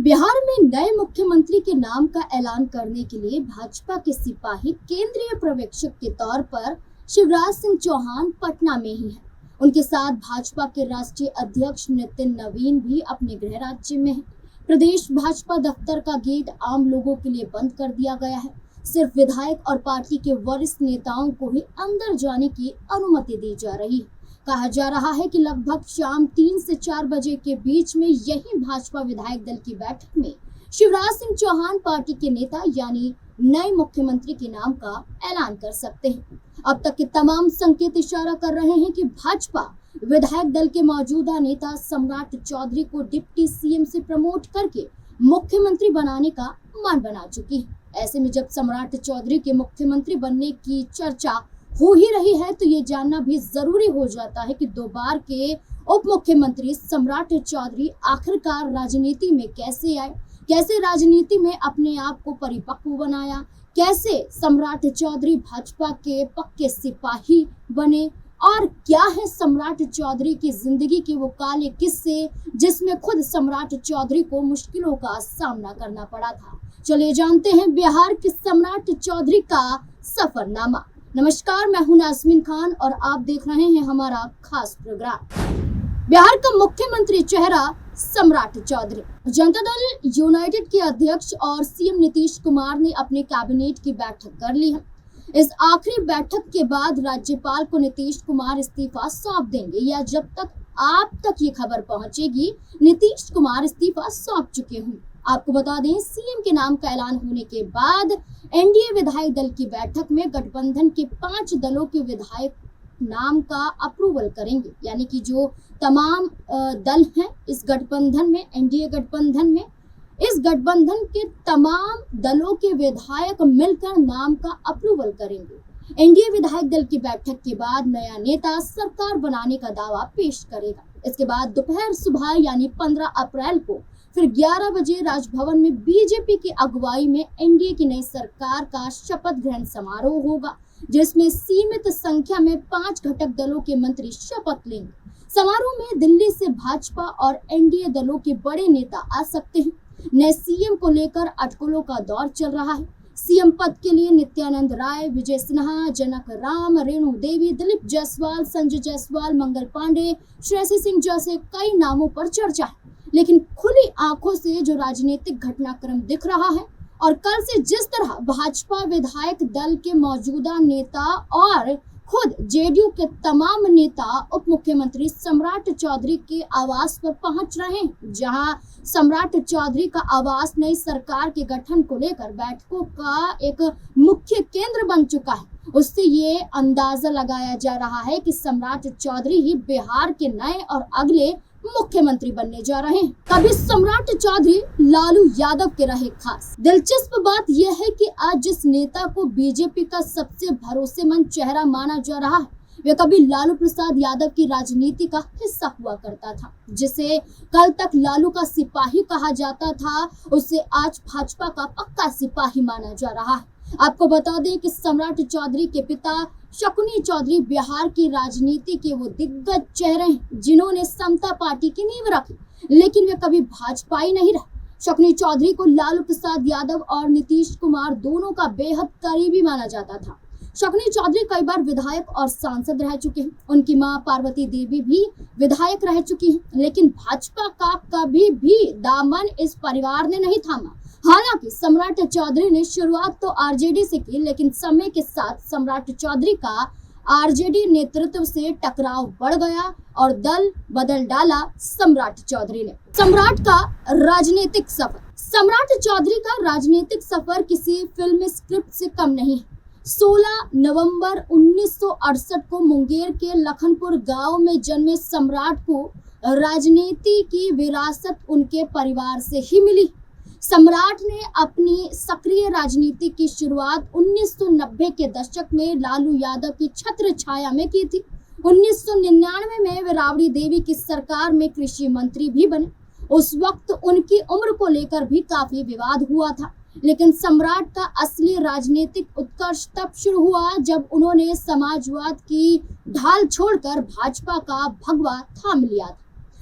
बिहार में नए मुख्यमंत्री के नाम का ऐलान करने के लिए भाजपा के सिपाही केंद्रीय पर्यवेक्षक के तौर पर शिवराज सिंह चौहान पटना में ही हैं। उनके साथ भाजपा के राष्ट्रीय अध्यक्ष नितिन नवीन भी अपने गृह राज्य में हैं। प्रदेश भाजपा दफ्तर का गेट आम लोगों के लिए बंद कर दिया गया है। सिर्फ विधायक और पार्टी के वरिष्ठ नेताओं को ही अंदर जाने की अनुमति दी जा रही है। कहा जा रहा है कि लगभग शाम 3 से 4 बजे के बीच में यही भाजपा विधायक दल की बैठक में शिवराज सिंह चौहान पार्टी के नेता यानी नए मुख्यमंत्री के नाम का ऐलान कर सकते हैं। अब तक के तमाम संकेत इशारा कर रहे हैं कि भाजपा विधायक दल के मौजूदा नेता सम्राट चौधरी को डिप्टी सीएम से प्रमोट करके मुख्यमंत्री बनाने का मन बना चुकी है। ऐसे में जब सम्राट चौधरी के मुख्यमंत्री बनने की चर्चा हो ही रही है तो ये जानना भी जरूरी हो जाता है कि 2 बार के उप मुख्यमंत्री सम्राट चौधरी आखिरकार राजनीति में कैसे आए, कैसे राजनीति में अपने आप को परिपक्व बनाया, कैसे सम्राट चौधरी भाजपा के पक्के सिपाही बने और क्या है सम्राट चौधरी की जिंदगी के वो काले किस्से जिसमें खुद सम्राट चौधरी को मुश्किलों का सामना करना पड़ा था। चलिए जानते हैं बिहार के सम्राट चौधरी का सफरनामा। नमस्कार, मैं हूं नाज़मीन खान और आप देख रहे हैं हमारा खास प्रोग्राम। बिहार का मुख्यमंत्री चेहरा सम्राट चौधरी। जनता दल यूनाइटेड के अध्यक्ष और सीएम नीतीश कुमार ने अपने कैबिनेट की बैठक कर ली है। इस आखिरी बैठक के बाद राज्यपाल को नीतीश कुमार इस्तीफा सौंप देंगे या जब तक आप तक ये खबर पहुंचेगी नीतीश कुमार इस्तीफा सौंप चुके हों। आपको बता दें, सीएम के नाम का ऐलान होने के बाद एनडीए विधायक दल की बैठक में गठबंधन के 5 दलों के विधायक नाम का अप्रूवल करेंगे, यानी कि जो तमाम दल हैं इस गठबंधन में, एनडीए गठबंधन में, इस गठबंधन के तमाम दलों के विधायक मिलकर नाम का अप्रूवल करेंगे। एनडीए विधायक दल की बैठक के बाद नया नेता सरकार बनाने का दावा पेश करेगा। इसके बाद दोपहर सुबह यानी 15 अप्रैल को फिर 11 बजे राजभवन में बीजेपी की अगुवाई में एनडीए की नई सरकार का शपथ ग्रहण समारोह होगा, जिसमें सीमित संख्या में 5 घटक दलों के मंत्री शपथ लेंगे। समारोह में दिल्ली से भाजपा और एनडीए दलों के बड़े नेता आ सकते हैं। नए सीएम को लेकर अटकलों का दौर चल रहा है। सीएम पद के लिए नित्यानंद राय, विजय सिन्हा, जनक राम, रेणु देवी, दिलीप जायसवाल, संजय जायसवाल, मंगल पांडे, श्रेयसी सिंह जैसे कई नामों पर चर्चा है। लेकिन खुली आंखों से जो राजनीतिक घटनाक्रम दिख रहा है और कल से जिस तरह भाजपा विधायक दल के मौजूदा नेता और खुद जेडीयू के तमाम नेता उप मुख्यमंत्री सम्राट चौधरी के आवास पर पहुंच रहे हैं, जहां सम्राट चौधरी का आवास नई सरकार के गठन को लेकर बैठकों का एक मुख्य केंद्र बन चुका है, उससे ये अंदाजा लगाया जा रहा है कि सम्राट चौधरी ही बिहार के नए और अगले मुख्यमंत्री बनने जा रहे हैं। कभी सम्राट चौधरी लालू यादव के रहे खास। दिलचस्प बात यह है कि आज जिस नेता को बीजेपी का सबसे भरोसेमंद चेहरा माना जा रहा है, वे कभी लालू प्रसाद यादव की राजनीति का हिस्सा हुआ करता था। जिसे कल तक लालू का सिपाही कहा जाता था, उसे आज भाजपा का पक्का सिपाही माना जा रहा है। आपको बता दें कि सम्राट चौधरी के पिता शकुनी चौधरी बिहार की राजनीति के वो दिग्गज चेहरे हैं जिन्होंने समता पार्टी की नींव रखी, लेकिन वे कभी भाजपाई नहीं रहे। शकुनी चौधरी को लालू प्रसाद यादव और नीतीश कुमार दोनों का बेहद करीबी माना जाता था। शकुनी चौधरी कई बार विधायक और सांसद रह चुके हैं। उनकी मां पार्वती देवी भी विधायक रह चुकी हैं, लेकिन भाजपा का कभी भी दामन इस परिवार ने नहीं थामा। हालांकि सम्राट चौधरी ने शुरुआत तो आरजेडी से की, लेकिन समय के साथ सम्राट चौधरी का आरजेडी नेतृत्व से टकराव बढ़ गया और दल बदल डाला सम्राट चौधरी ने। सम्राट का राजनीतिक सफर। सम्राट चौधरी का राजनीतिक सफर किसी फिल्मी स्क्रिप्ट से कम नहीं है। 16 नवंबर 1968 को मुंगेर के लखनपुर गांव में जन्मे सम्राट को राजनीति की विरासत उनके परिवार से ही मिली। सम्राट ने अपनी सक्रिय राजनीति की शुरुआत 1990 के दशक में लालू यादव की छत्र छाया में की थी। 1999 में वे राबड़ी देवी की सरकार में कृषि मंत्री भी बने। उस वक्त उनकी उम्र को लेकर भी काफी विवाद हुआ था, लेकिन सम्राट का असली राजनीतिक उत्कर्ष तब शुरू हुआ जब उन्होंने समाजवाद की ढाल छोड़कर भाजपा का भगवा थाम लिया था।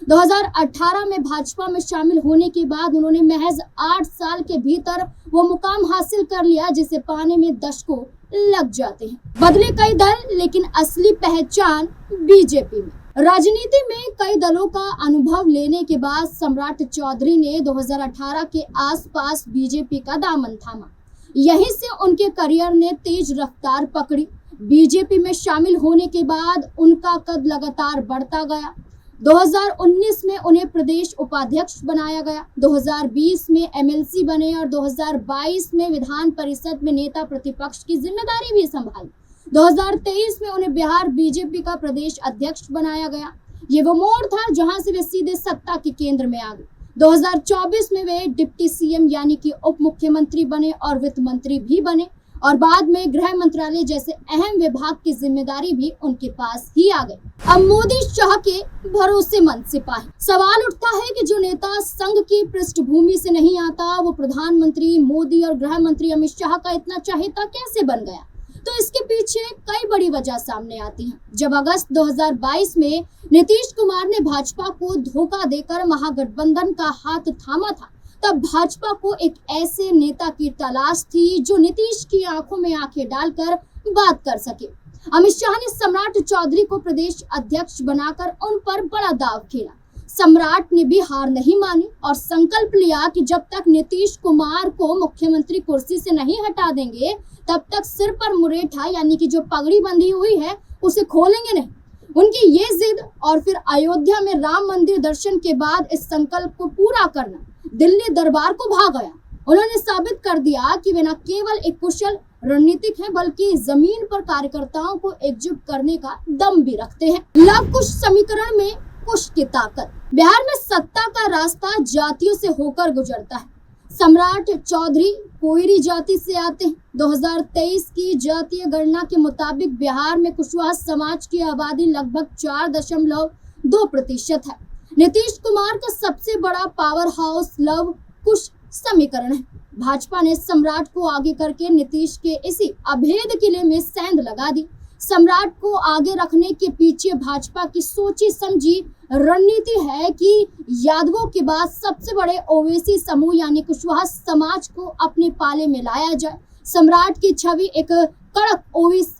2018 में भाजपा में शामिल होने के बाद उन्होंने महज 8 साल के भीतर वो मुकाम हासिल कर लिया जिसे पाने में दशकों लग जाते हैं। बदले कई दल लेकिन असली पहचान बीजेपी में। राजनीति में कई दलों का अनुभव लेने के बाद सम्राट चौधरी ने 2018 के आसपास बीजेपी का दामन थामा। यहीं से उनके करियर ने तेज रफ्तार पकड़ी। बीजेपी में शामिल होने के बाद उनका कद लगातार बढ़ता गया। 2019 में उन्हें प्रदेश उपाध्यक्ष बनाया गया, 2020 में एमएलसी बने और 2022 में विधान परिषद में नेता प्रतिपक्ष की जिम्मेदारी भी संभाली। 2023 में उन्हें बिहार बीजेपी का प्रदेश अध्यक्ष बनाया गया। ये वो मोड़ था जहां से वे सीधे सत्ता के केंद्र में आ गए। 2024 में वे डिप्टी सीएम यानी कि उप मुख्यमंत्री बने और वित्त मंत्री भी बने और बाद में गृह मंत्रालय जैसे अहम विभाग की जिम्मेदारी भी उनके पास ही आ गई। अब मोदी शाह के भरोसेमंद सिपाही। सवाल उठता है कि जो नेता संघ की पृष्ठभूमि से नहीं आता वो प्रधानमंत्री मोदी और गृह मंत्री अमित शाह का इतना चहेता कैसे बन गया? तो इसके पीछे कई बड़ी वजह सामने आती हैं। जब अगस्त 2022 में नीतीश कुमार ने भाजपा को धोखा देकर महागठबंधन का हाथ थामा था, तब भाजपा को एक ऐसे नेता की तलाश थी जो नीतीश की आंखों में आंखें डालकर बात कर सके। अमित शाह ने सम्राट चौधरी को प्रदेश अध्यक्ष बनाकर उन पर बड़ा दांव खेला। सम्राट ने भी हार नहीं मानी और संकल्प लिया कि जब तक नीतीश कुमार को मुख्यमंत्री कुर्सी से नहीं हटा देंगे तब तक सिर पर मुरेठा यानी कि जो पगड़ी बंधी हुई है उसे खोलेंगे नहीं। उनकी ये जिद और फिर अयोध्या में राम मंदिर दर्शन के बाद इस संकल्प को पूरा करना दिल्ली दरबार को भा गया। उन्होंने साबित कर दिया कि वे न केवल एक कुशल रणनीतिक हैं बल्कि जमीन पर कार्यकर्ताओं को एकजुट करने का दम भी रखते हैं। लव कुश समीकरण में कुश की ताकत। बिहार में सत्ता का रास्ता जातियों से होकर गुजरता है। सम्राट चौधरी कोयरी जाति से आते हैं। 2023 की जातीय गणना के मुताबिक बिहार में कुशवाहा समाज की आबादी लगभग 4.2% है। नीतीश कुमार का सबसे बड़ा पावर हाउस लव कुश समीकरण है। भाजपा ने सम्राट को आगे करके नीतीश के इसी अभेद किले में सेंध लगा दी। सम्राट को आगे रखने के पीछे भाजपा की सोची समझी रणनीति है कि यादवों के बाद सबसे बड़े ओवैसी समूह यानी कुशवाहा समाज को अपने पाले में लाया जाए। सम्राट की छवि एक कड़क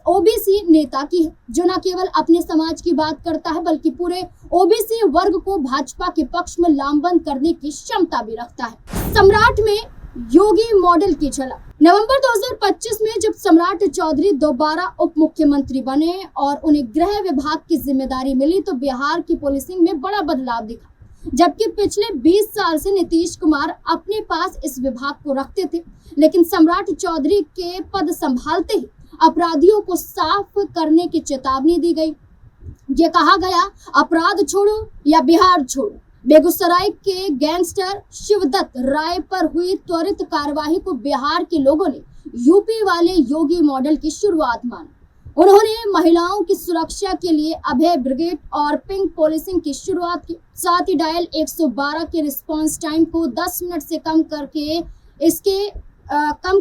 ओबीसी नेता की है जो न केवल अपने समाज की बात करता है बल्कि पूरे ओबीसी वर्ग को भाजपा के पक्ष में लामबंद करने की क्षमता भी रखता है। सम्राट में योगी मॉडल की झलक। नवंबर 2025 में जब सम्राट चौधरी दोबारा उप मुख्यमंत्री बने और उन्हें गृह विभाग की जिम्मेदारी मिली तो बिहार की पुलिसिंग में बड़ा बदलाव दिखा। जबकि पिछले 20 साल से नीतीश कुमार अपने पास इस विभाग को रखते थे, लेकिन सम्राट चौधरी के पद संभालते ही अपराधियों को साफ करने की चेतावनी दी गई। ये कहा गया, अपराध छोड़ो या बिहार छोड़ो। बेगूसराय के गैंगस्टर शिवदत्त राय पर हुई त्वरित कार्यवाही को बिहार के लोगों ने यूपी वाले योगी मॉडल की शुरुआत माना। उन्होंने महिलाओं की सुरक्षा के लिए अभय ब्रिगेड और पिंक पुलिसिंग की शुरुआत की। साथ ही डायल 112 के रिस्पांस टाइम को 10 मिनट से कम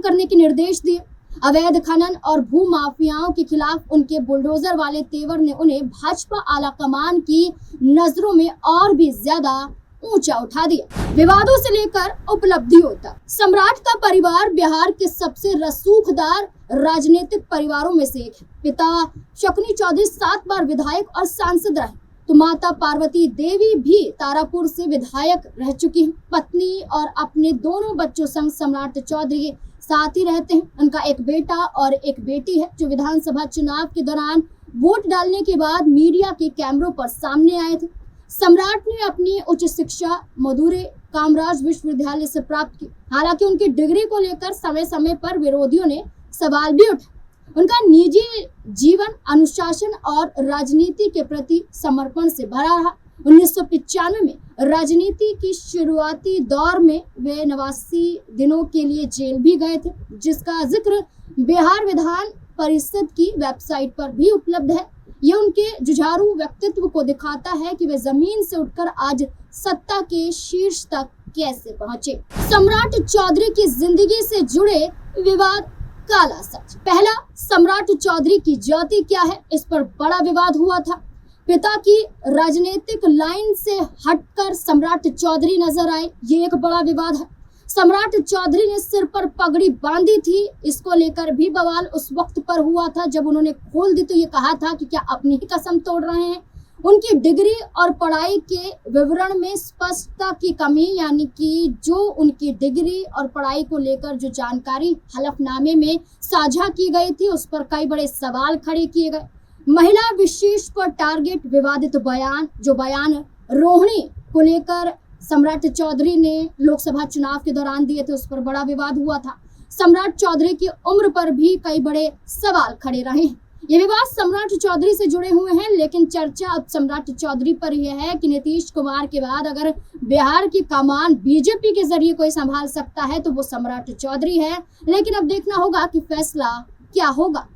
करने के निर्देश दिए। अवैध खनन और भू माफियाओं के खिलाफ उनके बुलडोजर वाले तेवर ने उन्हें भाजपा आला कमान की नजरों में और भी ज्यादा ऊंचा उठा दिया। विवादों से लेकर उपलब्धियों तक सम्राट का परिवार बिहार के सबसे रसूखदार राजनीतिक परिवारों में से एक है। पिता शकुनी चौधरी 7 बार विधायक और सांसद रहे तो माता पार्वती देवी भी तारापुर से विधायक रह चुकी हैं। पत्नी और अपने दोनों बच्चों संग सम्राट चौधरी साथ ही रहते हैं। उनका एक बेटा और एक बेटी है जो विधानसभा चुनाव के दौरान वोट डालने के बाद मीडिया के कैमरों पर सामने आए थे। सम्राट ने अपनी उच्च शिक्षा मदुरै कामराज विश्वविद्यालय से प्राप्त की। हालांकि उनकी डिग्री को लेकर समय समय पर विरोधियों ने सवाल भी उठाए। उनका निजी जीवन अनुशासन और राजनीति के प्रति समर्पण से भरा रहा। 1995 में राजनीति की शुरुआती दौर में वे 89 दिनों के लिए जेल भी गए थे, जिसका जिक्र बिहार विधान परिषद की वेबसाइट पर भी उपलब्ध है। ये उनके जुझारू व्यक्तित्व को दिखाता है कि वे जमीन से उठकर आज सत्ता के शीर्ष तक कैसे पहुंचे। सम्राट चौधरी की जिंदगी से जुड़े विवाद, काला सच। पहला, सम्राट चौधरी की जाति क्या है, इस पर बड़ा विवाद हुआ था। पिता की राजनीतिक लाइन से हटकर सम्राट चौधरी नजर आए, ये एक बड़ा विवाद है। सम्राट चौधरी ने सिर पर पगड़ी बांधी थी, इसको लेकर भी बवाल उस वक्त पर हुआ था जब उन्होंने खोल दी तो ये कहा था कि क्या अपनी ही कसम तोड़ रहे हैं। उनकी डिग्री और पढ़ाई के विवरण में स्पष्टता की कमी, यानी कि जो उनकी डिग्री और पढ़ाई को लेकर जो जानकारी हलफनामे में साझा की गई थी उस पर कई बड़े सवाल खड़े किए गए। महिला विशेष पर टारगेट विवादित बयान, जो बयान रोहिणी को लेकर सम्राट चौधरी ने लोकसभा चुनाव के दौरान दिए थे, उस पर बड़ा विवाद हुआ था। सम्राट चौधरी की उम्र पर भी कई बड़े सवाल खड़े रहे हैं। ये विवाद सम्राट चौधरी से जुड़े हुए हैं, लेकिन चर्चा अब सम्राट चौधरी पर यह है कि नीतीश कुमार के बाद अगर बिहार की कमान बीजेपी के जरिए कोई संभाल सकता है तो वो सम्राट चौधरी है। लेकिन अब देखना होगा कि फैसला क्या होगा।